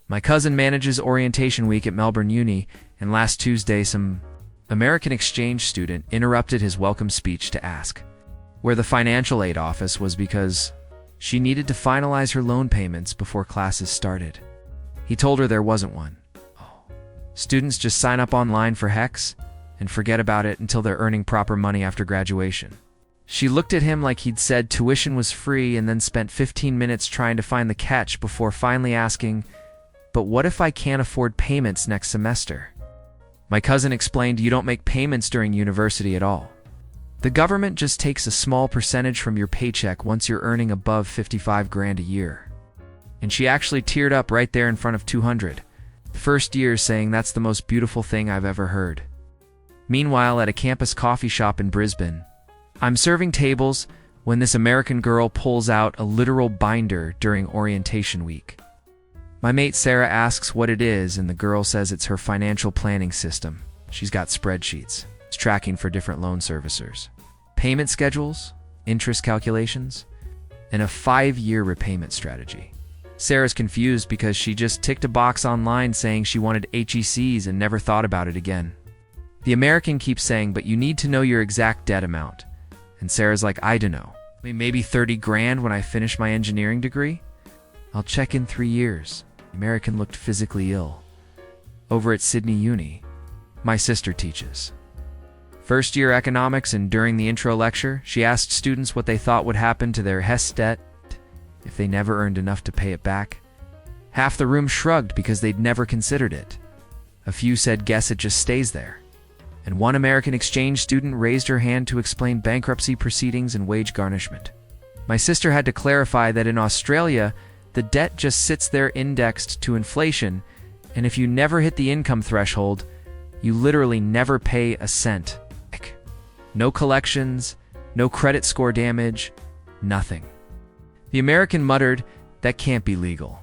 My cousin manages orientation week at Melbourne Uni, and last Tuesday some American exchange student interrupted his welcome speech to ask where the financial aid office was because she needed to finalize her loan payments before classes started. He told her there wasn't one. Students just sign up online for HEX and forget about it until they're earning proper money after graduation. She looked at him like he'd said tuition was free and then spent 15 minutes trying to find the catch before finally asking, "But what if I can't afford payments next semester?" My cousin explained you don't make payments during university at all. The government just takes a small percentage from your paycheck once you're earning above 55 grand a year. And she actually teared up right there in front of 200. First year, saying that's the most beautiful thing I've ever heard. Meanwhile, at a campus coffee shop in Brisbane, I'm serving tables when this American girl pulls out a literal binder during orientation week. My mate Sarah asks what it is, and the girl says it's her financial planning system. She's got spreadsheets. It's tracking for different loan servicers, payment schedules, interest calculations, and a 5-year repayment strategy. Sarah's confused because she just ticked a box online saying she wanted HECs and never thought about it again. The American keeps saying, "But you need to know your exact debt amount." And Sarah's like, "I dunno. Maybe 30 grand when I finish my engineering degree? I'll check in 3 years. The American looked physically ill. Over at Sydney Uni, my sister teaches first year economics, and during the intro lecture, she asked students what they thought would happen to their HES debt if they never earned enough to pay it back. Half the room shrugged because they'd never considered it. A few said, "Guess it just stays there." And one American exchange student raised her hand to explain bankruptcy proceedings and wage garnishment. My sister had to clarify that in Australia, the debt just sits there indexed to inflation, and if you never hit the income threshold, you literally never pay a cent. No collections, no credit score damage, nothing. The American muttered, "That can't be legal."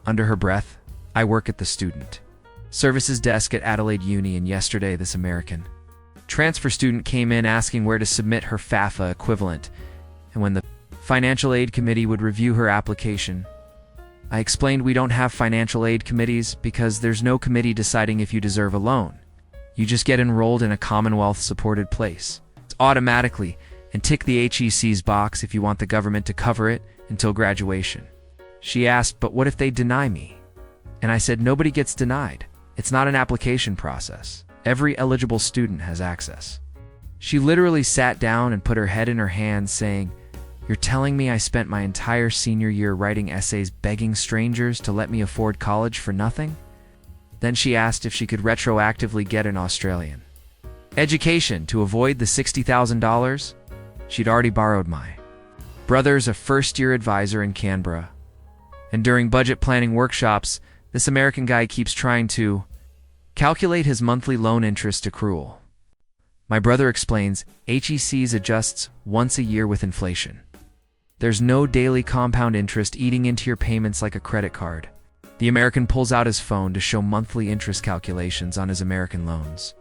Under her breath, "I work at the student services desk at Adelaide Uni, and yesterday this American transfer student came in asking where to submit her FAFA equivalent, and when the financial aid committee would review her application. I explained we don't have financial aid committees because there's no committee deciding if you deserve a loan. You just get enrolled in a Commonwealth-supported place. It's automatically, and tick the HEC's box if you want the government to cover it until graduation." She asked, "But what if they deny me?" And I said, "Nobody gets denied. It's not an application process. Every eligible student has access." She literally sat down and put her head in her hands, saying, "You're telling me I spent my entire senior year writing essays begging strangers to let me afford college for nothing?" Then she asked if she could retroactively get an Australian education to avoid the $60,000. She'd already borrowed my brother's a first-year advisor in Canberra. And during budget planning workshops, this American guy keeps trying to calculate his monthly loan interest accrual. My brother explains HECs adjusts once a year with inflation. There's no daily compound interest eating into your payments like a credit card. The American pulls out his phone to show monthly interest calculations on his American loans.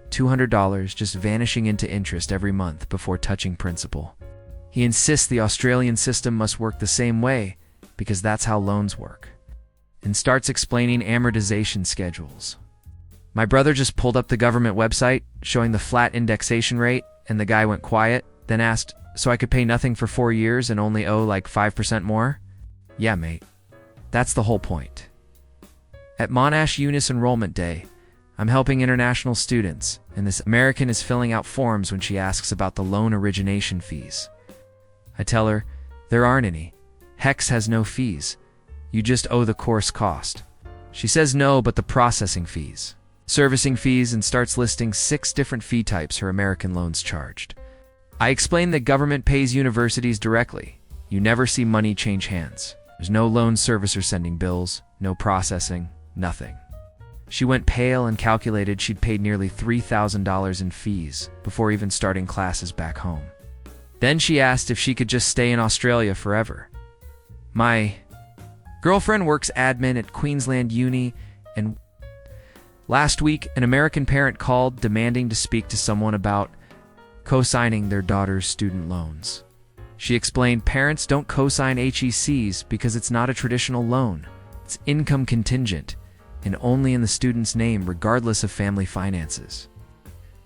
$200 just vanishing into interest every month before touching principal. He insists the Australian system must work the same way because that's how loans work, and starts explaining amortization schedules. My brother just pulled up the government website showing the flat indexation rate, and the guy went quiet, then asked, "So I could pay nothing for 4 years and only owe like 5% more?" "Yeah, mate. That's the whole point." At Monash Unis Enrollment Day, I'm helping international students, and this American is filling out forms when she asks about the loan origination fees. I tell her, there aren't any. HEX has no fees. You just owe the course cost. She says no, but the processing fees, servicing fees, and starts listing 6 different fee types her American loans charged. I explain that government pays universities directly. You never see money change hands. There's no loan servicer sending bills, no processing, nothing. She went pale and calculated she'd paid nearly $3,000 in fees before even starting classes back home. Then she asked if she could just stay in Australia forever. My girlfriend works admin at Queensland Uni, and last week an American parent called demanding to speak to someone about co-signing their daughter's student loans. She explained parents don't co-sign HECs because it's not a traditional loan. It's income contingent and only in the student's name regardless of family finances.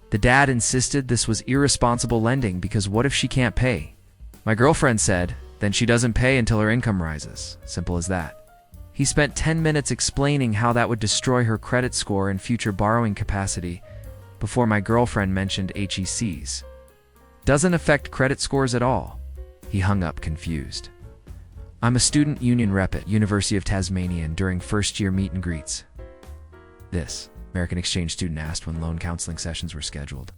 The dad insisted this was irresponsible lending because what if she can't pay? My girlfriend said, then she doesn't pay until her income rises. Simple as that. He spent 10 minutes explaining how that would destroy her credit score and future borrowing capacity before my girlfriend mentioned HECs. Doesn't affect credit scores at all. He hung up confused. I'm a student union rep at University of Tasmania and during first-year meet and greets. This American exchange student asked when loan counseling sessions were scheduled.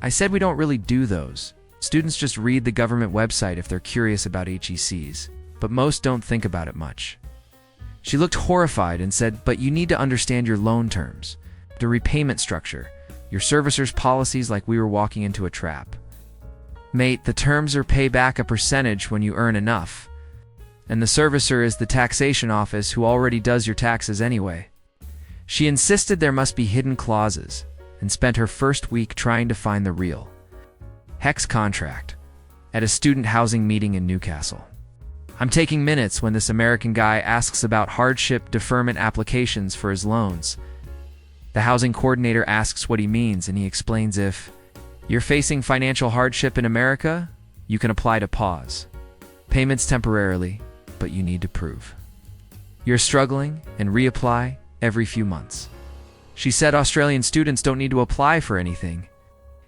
I said we don't really do those. Students just read the government website if they're curious about HECs, but most don't think about it much. She looked horrified and said, but you need to understand your loan terms, the repayment structure, your servicer's policies like we were walking into a trap. Mate, the terms are pay back a percentage when you earn enough. And the servicer is the taxation office who already does your taxes anyway. She insisted there must be hidden clauses and spent her first week trying to find the real hex contract at a student housing meeting in Newcastle. I'm taking minutes when this American guy asks about hardship deferment applications for his loans. The housing coordinator asks what he means, and he explains if you're facing financial hardship in America, you can apply to pause payments temporarily, but you need to prove you're struggling and reapply every few months. She said Australian students don't need to apply for anything.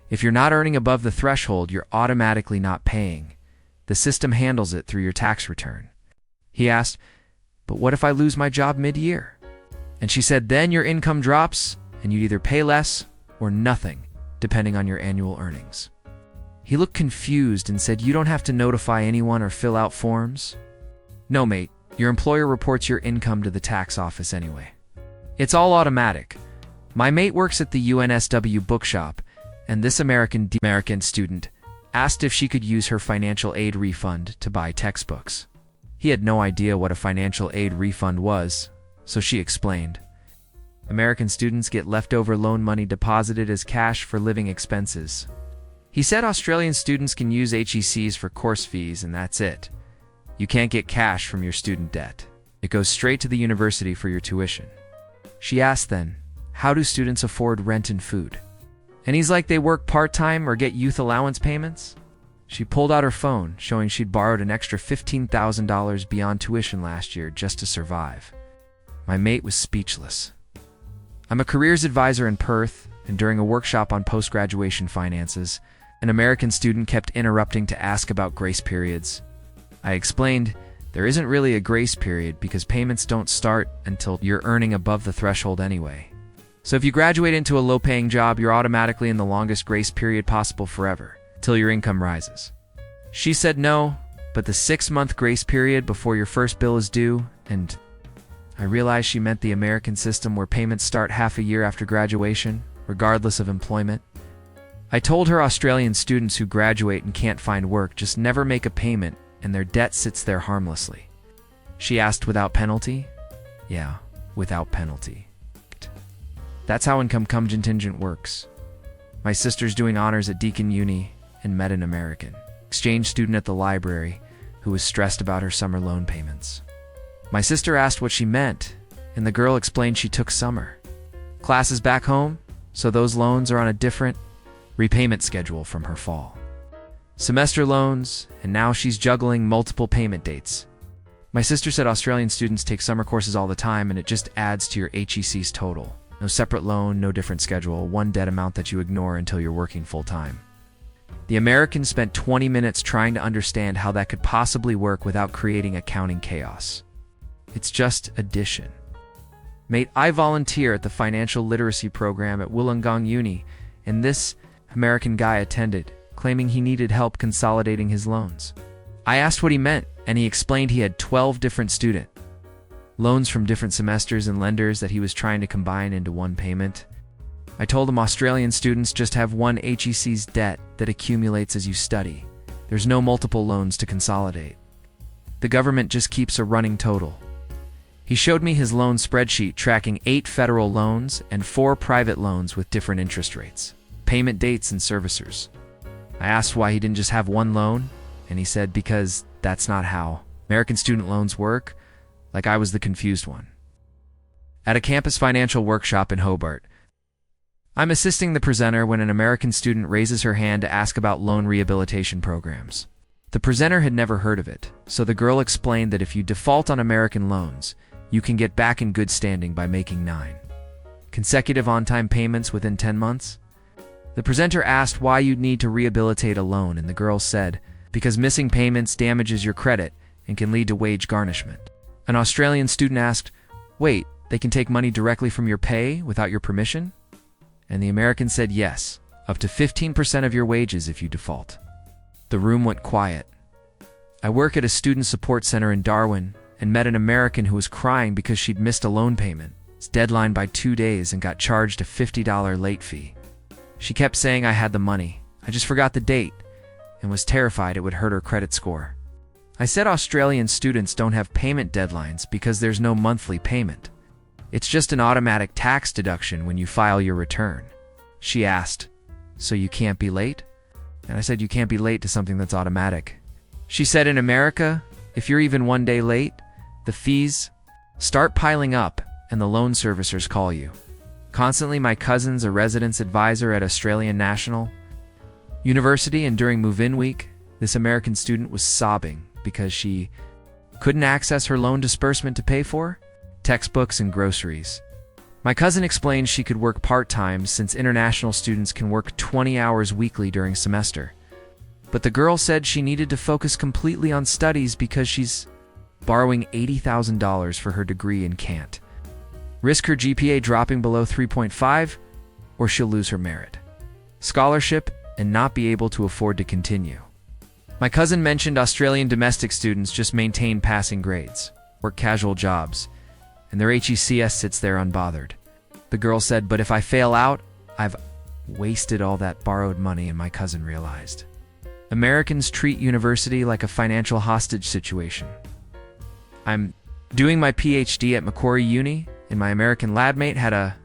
If you're not earning above the threshold, you're automatically not paying. The system handles it through your tax return. He asked, but what if I lose my job mid-year? And she said, then your income drops and you'd either pay less or nothing, depending on your annual earnings. He looked confused and said, you don't have to notify anyone or fill out forms? No, mate, your employer reports your income to the tax office anyway. It's all automatic. My mate works at the UNSW bookshop, and this American student asked if she could use her financial aid refund to buy textbooks. He had no idea what a financial aid refund was, so she explained. American students get leftover loan money deposited as cash for living expenses. He said Australian students can use HECs for course fees and that's it. You can't get cash from your student debt. It goes straight to the university for your tuition. She asked then, how do students afford rent and food? And he's like, they work part-time or get youth allowance payments? She pulled out her phone, showing she'd borrowed an extra $15,000 beyond tuition last year just to survive. My mate was speechless. I'm a careers advisor in Perth, and during a workshop on post-graduation finances, an American student kept interrupting to ask about grace periods. I explained, there isn't really a grace period because payments don't start until you're earning above the threshold anyway. So if you graduate into a low-paying job, you're automatically in the longest grace period possible forever, till your income rises. She said no, but the 6-month grace period before your first bill is due, and I realized she meant the American system where payments start half a year after graduation, regardless of employment. I told her Australian students who graduate and can't find work just never make a payment and their debt sits there harmlessly. She asked, without penalty? Yeah, without penalty. That's how income contingent works. My sister's doing honors at Deakin Uni and met an American exchange student at the library who was stressed about her summer loan payments. My sister asked what she meant, and the girl explained she took summer classes back home, so those loans are on a different repayment schedule from her fall semester loans, and now she's juggling multiple payment dates. My sister said Australian students take summer courses all the time and it just adds to your HEC's total. No separate loan, no different schedule, one debt amount that you ignore until you're working full-time. The American spent 20 minutes trying to understand how that could possibly work without creating accounting chaos. It's just addition. Mate, I volunteer at the financial literacy program at Wollongong Uni, and this American guy attended, claiming he needed help consolidating his loans. I asked what he meant, and he explained he had 12 different student loans from different semesters and lenders that he was trying to combine into one payment. I told him Australian students just have one HEC's debt that accumulates as you study. There's no multiple loans to consolidate. The government just keeps a running total. He showed me his loan spreadsheet tracking 8 federal loans and 4 private loans with different interest rates, payment dates, and servicers. I asked why he didn't just have one loan, and he said because that's not how American student loans work. Like I was the confused one. At a campus financial workshop in Hobart, I'm assisting the presenter when an American student raises her hand to ask about loan rehabilitation programs. The presenter had never heard of it, so the girl explained that if you default on American loans, you can get back in good standing by making 9 consecutive on-time payments within 10 months. The presenter asked why you'd need to rehabilitate a loan, and the girl said, because missing payments damages your credit and can lead to wage garnishment. An Australian student asked, wait, they can take money directly from your pay without your permission? And the American said yes, up to 15% of your wages if you default. The room went quiet. I work at a student support center in Darwin and met an American who was crying because she'd missed a loan payment, its deadline by 2 days, and got charged a $50 late fee. She kept saying I had the money, I just forgot the date, and was terrified it would hurt her credit score. I said Australian students don't have payment deadlines because there's no monthly payment. It's just an automatic tax deduction when you file your return. She asked, so you can't be late? And I said you can't be late to something that's automatic. She said in America, if you're even 1 day late, the fees start piling up and the loan servicers call you. Constantly, my cousin's a residence advisor at Australian National University, and during move-in week, this American student was sobbing because she couldn't access her loan disbursement to pay for textbooks and groceries. My cousin explained she could work part-time since international students can work 20 hours weekly during semester. But the girl said she needed to focus completely on studies because she's borrowing $80,000 for her degree and can't risk her GPA dropping below 3.5, or she'll lose her merit scholarship and not be able to afford to continue. My cousin mentioned Australian domestic students just maintain passing grades, work casual jobs, and their HECS sits there unbothered. The girl said, but if I fail out, I've wasted all that borrowed money, and my cousin realized. Americans treat university like a financial hostage situation. I'm doing my PhD at Macquarie Uni, and my American lab mate had a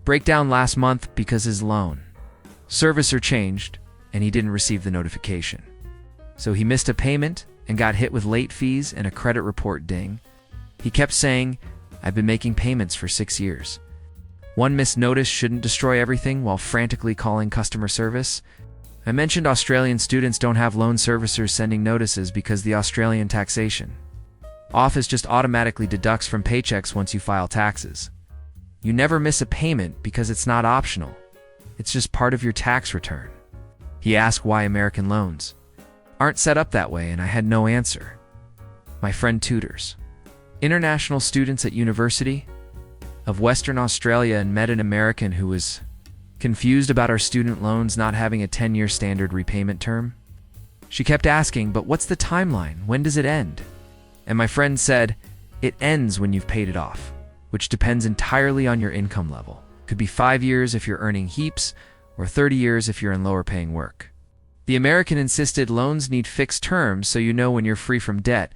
breakdown last month because his loan servicer changed and he didn't receive the notification. So he missed a payment and got hit with late fees and a credit report ding. He kept saying, I've been making payments for 6 years. One missed notice shouldn't destroy everything, while frantically calling customer service. I mentioned Australian students don't have loan servicers sending notices because the Australian taxation office just automatically deducts from paychecks once you file taxes. You never miss a payment because it's not optional. It's just part of your tax return. He asked why American loans aren't set up that way, and I had no answer. My friend tutors international students at University of Western Australia and met an American who was confused about our student loans not having a 10-year standard repayment term. She kept asking, but what's the timeline? When does it end? And my friend said, it ends when you've paid it off, which depends entirely on your income level. Could be 5 years if you're earning heaps, or 30 years if you're in lower paying work. The American insisted loans need fixed terms so you know when you're free from debt,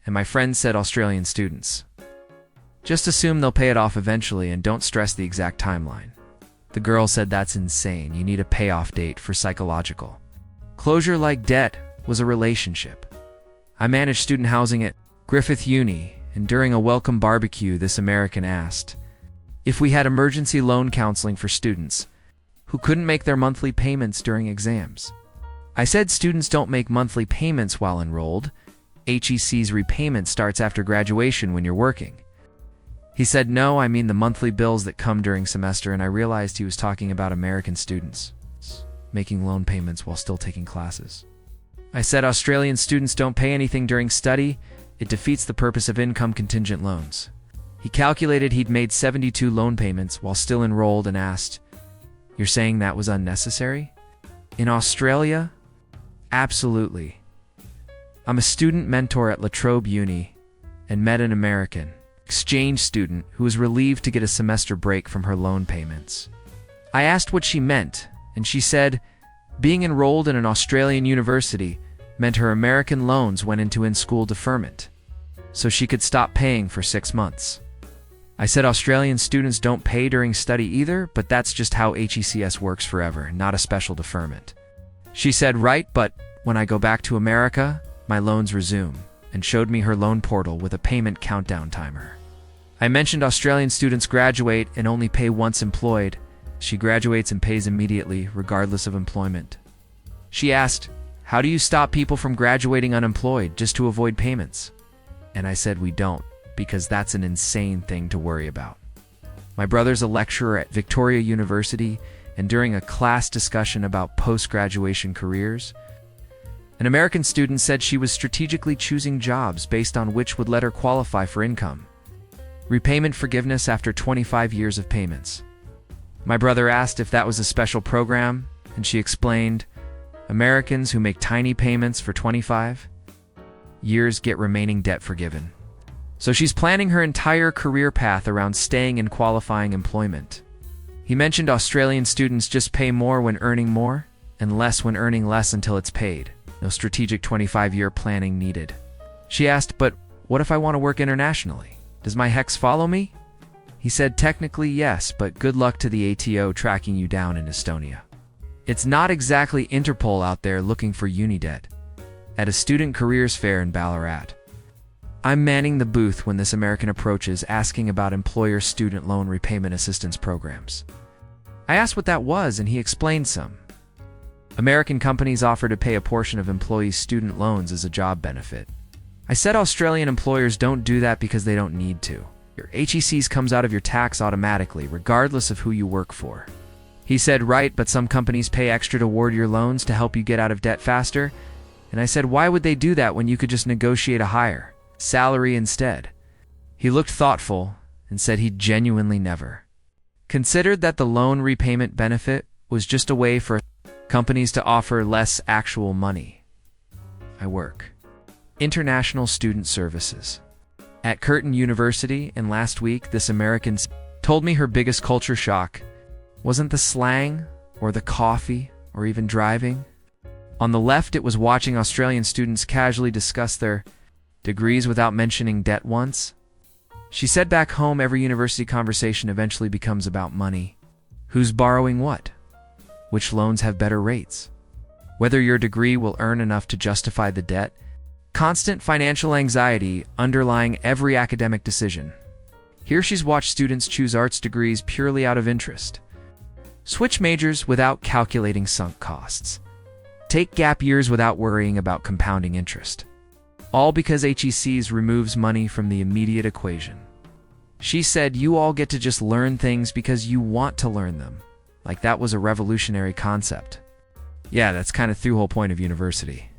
and my friend said Australian students just assume they'll pay it off eventually and don't stress the exact timeline. The girl said that's insane, you need a payoff date for psychological closure like debt was a relationship. I managed student housing at Griffith Uni, and during a welcome barbecue this American asked if we had emergency loan counseling for students who couldn't make their monthly payments during exams. I said students don't make monthly payments while enrolled. HEC's repayment starts after graduation when you're working. He said, no, I mean the monthly bills that come during semester, and I realized he was talking about American students making loan payments while still taking classes. I said Australian students don't pay anything during study. It defeats the purpose of income contingent loans. He calculated he'd made 72 loan payments while still enrolled and asked, you're saying that was unnecessary? In Australia? Absolutely. I'm a student mentor at La Trobe Uni and met an American exchange student who was relieved to get a semester break from her loan payments. I asked what she meant, and she said being enrolled in an Australian university meant her American loans went into in-school deferment, so she could stop paying for 6 months. I said Australian students don't pay during study either, but that's just how HECS works forever, not a special deferment. She said, right, but when I go back to America, my loans resume, and showed me her loan portal with a payment countdown timer. I mentioned Australian students graduate and only pay once employed. She graduates and pays immediately, regardless of employment. She asked, "How do you stop people from graduating unemployed just to avoid payments?" And I said, "We don't, because that's an insane thing to worry about." My brother's a lecturer at Victoria University, and during a class discussion about post-graduation careers, an American student said she was strategically choosing jobs based on which would let her qualify for income. Repayment forgiveness after 25 years of payments. My brother asked if that was a special program, and she explained, Americans who make tiny payments for 25 years get remaining debt forgiven. So she's planning her entire career path around staying in qualifying employment. He mentioned Australian students just pay more when earning more, and less when earning less until it's paid. No strategic 25-year planning needed. She asked, "But what if I want to work internationally? Does my HEX follow me?" He said, "Technically yes, but good luck to the ATO tracking you down in Estonia. It's not exactly Interpol out there looking for uni debt." At a student careers fair in Ballarat. I'm manning the booth when this American approaches asking about employer student loan repayment assistance programs. I asked what that was, and he explained some. American companies offer to pay a portion of employees' student loans as a job benefit. I said Australian employers don't do that because they don't need to. Your HECs comes out of your tax automatically, regardless of who you work for. He said, "Right, but some companies pay extra to award your loans to help you get out of debt faster." And I said, "Why would they do that when you could just negotiate a higher salary instead?" He looked thoughtful and said he'd genuinely never considered that the loan repayment benefit was just a way for companies to offer less actual money. I work international student services at Curtin University, and last week this American told me her biggest culture shock wasn't the slang or the coffee or even driving. On the left, it was watching Australian students casually discuss their degrees without mentioning debt once. She said back home every university conversation eventually becomes about money. Who's borrowing what? Which loans have better rates? Whether your degree will earn enough to justify the debt? Constant financial anxiety underlying every academic decision. Here she's watched students choose arts degrees purely out of interest. Switch majors without calculating sunk costs. Take gap years without worrying about compounding interest. All because HECs removes money from the immediate equation. She said, "You all get to just learn things because you want to learn them." Like that was a revolutionary concept. Yeah, that's kind of the whole point of university.